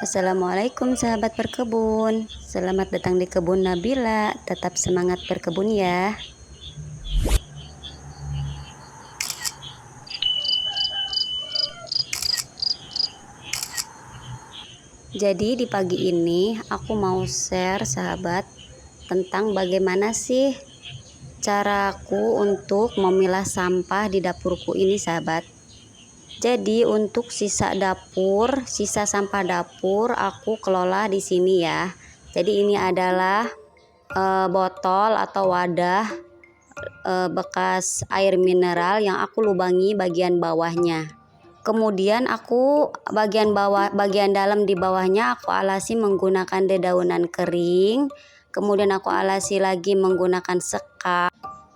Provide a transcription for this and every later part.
Assalamualaikum sahabat berkebun. Selamat datang di kebun Nabila. Tetap semangat berkebun ya. Jadi di pagi ini aku mau share sahabat tentang bagaimana sih caraku untuk memilah sampah di dapurku ini sahabat. Jadi untuk sisa sampah dapur aku kelola di sini ya. Jadi ini adalah botol atau wadah bekas air mineral yang aku lubangi bagian bawahnya. Kemudian aku bagian dalam di bawahnya aku alasi menggunakan dedaunan kering. Kemudian aku alasi lagi menggunakan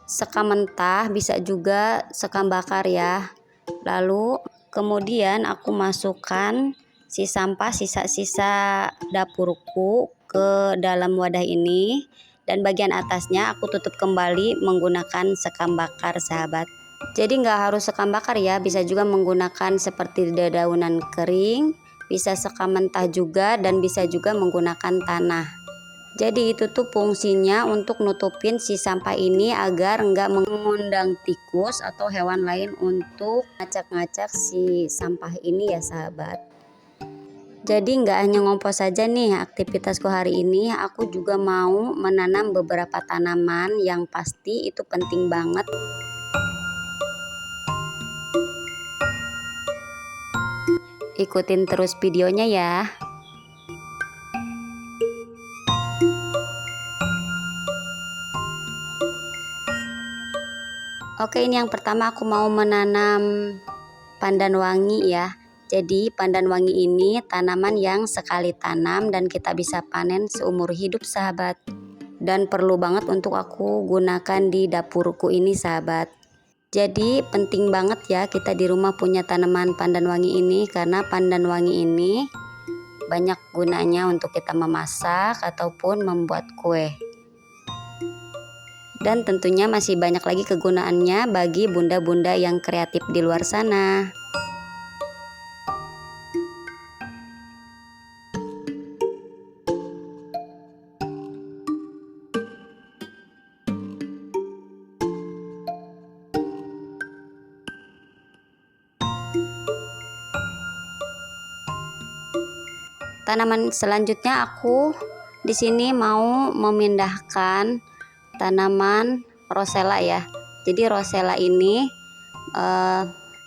sekam mentah, bisa juga sekam bakar ya. Lalu kemudian aku masukkan sisa-sisa dapurku ke dalam wadah ini, dan bagian atasnya aku tutup kembali menggunakan sekam bakar sahabat. Jadi nggak harus sekam bakar ya, bisa juga menggunakan seperti dedaunan kering, bisa sekam mentah juga, dan bisa juga menggunakan tanah. Jadi itu tuh fungsinya untuk nutupin si sampah ini agar nggak mengundang tikus atau hewan lain untuk ngacak-ngacak si sampah ini ya sahabat. Jadi nggak hanya ngompos saja nih aktivitasku hari ini, aku juga mau menanam beberapa tanaman yang pasti itu penting banget. Ikutin terus videonya ya. Oke, ini yang pertama aku mau menanam pandan wangi ya. Jadi pandan wangi ini tanaman yang sekali tanam dan kita bisa panen seumur hidup sahabat. Dan perlu banget untuk aku gunakan di dapurku ini sahabat. Jadi penting banget ya kita di rumah punya tanaman pandan wangi ini, karena pandan wangi ini banyak gunanya untuk kita memasak ataupun membuat kue. Dan tentunya masih banyak lagi kegunaannya bagi bunda-bunda yang kreatif di luar sana. Tanaman selanjutnya aku di sini mau memindahkan tanaman rosella ya. Jadi rosella ini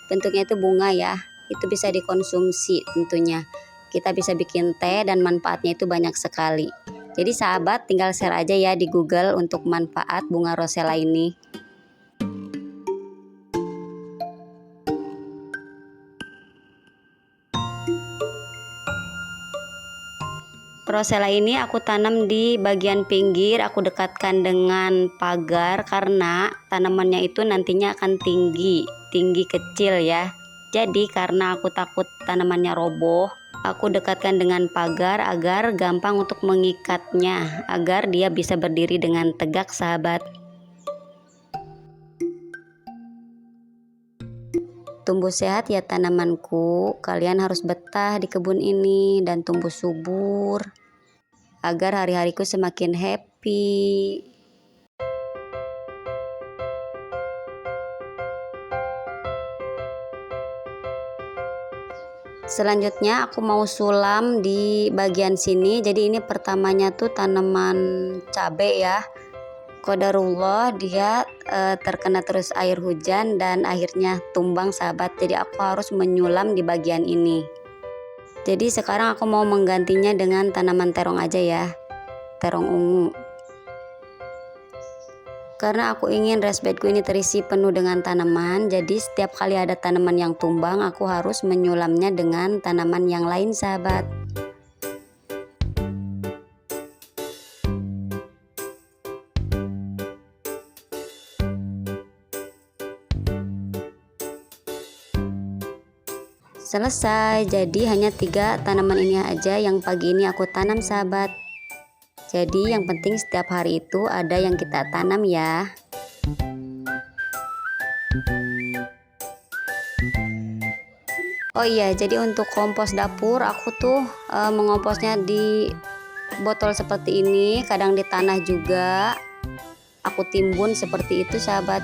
bentuknya itu bunga ya. Itu bisa dikonsumsi tentunya. Kita bisa bikin teh dan manfaatnya itu banyak sekali. Jadi sahabat tinggal share aja ya di Google untuk manfaat bunga rosella ini. Rosella ini aku tanam di bagian pinggir, aku dekatkan dengan pagar karena tanamannya itu nantinya akan tinggi kecil ya. Jadi karena aku takut tanamannya roboh, aku dekatkan dengan pagar agar gampang untuk mengikatnya, agar dia bisa berdiri dengan tegak sahabat. Tumbuh sehat ya tanamanku, kalian harus betah di kebun ini dan tumbuh subur agar hari-hariku semakin happy. Selanjutnya aku mau sulam di bagian sini. Jadi ini pertamanya tuh tanaman cabai ya. Qadarullah dia terkena terus air hujan dan akhirnya tumbang sahabat. Jadi aku harus menyulam di bagian ini. Jadi sekarang aku mau menggantinya dengan tanaman terong aja ya, terong ungu. Karena aku ingin raised bedku ini terisi penuh dengan tanaman, jadi setiap kali ada tanaman yang tumbang aku harus menyulamnya dengan tanaman yang lain sahabat. Selesai, jadi hanya 3 tanaman ini aja yang pagi ini aku tanam sahabat. Jadi yang penting setiap hari itu ada yang kita tanam ya. Oh iya, jadi untuk kompos dapur aku tuh mengomposnya di botol seperti ini, kadang di tanah juga aku timbun seperti itu sahabat.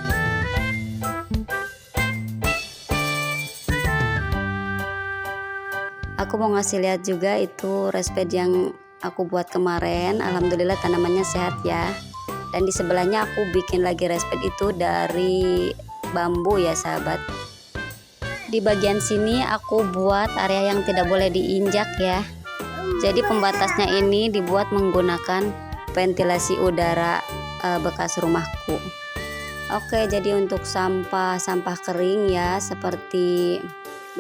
Aku mau ngasih lihat juga itu resped yang aku buat kemarin. Alhamdulillah tanamannya sehat ya. Dan di sebelahnya aku bikin lagi resped itu dari bambu ya sahabat. Di bagian sini aku buat area yang tidak boleh diinjak ya. Jadi pembatasnya ini dibuat menggunakan ventilasi udara bekas rumahku. Oke, jadi untuk sampah kering ya, seperti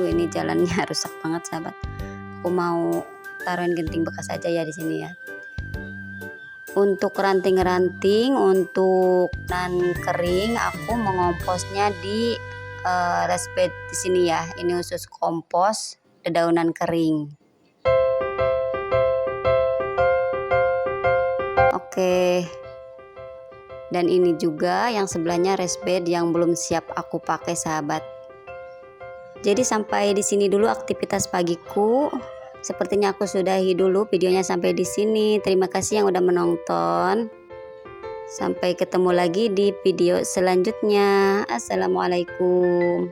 ini jalannya rusak banget sahabat. Aku mau taruhin genting bekas aja ya di sini ya. Untuk ranting-ranting, untuk nan kering, aku mengomposnya di resped di sini ya. Ini khusus kompos dedaunan kering. Oke. Dan ini juga yang sebelahnya resped yang belum siap aku pakai sahabat. Jadi sampai di sini dulu aktivitas pagiku. Sepertinya aku sudahi dulu videonya sampai di sini. Terima kasih yang udah menonton. Sampai ketemu lagi di video selanjutnya. Assalamualaikum.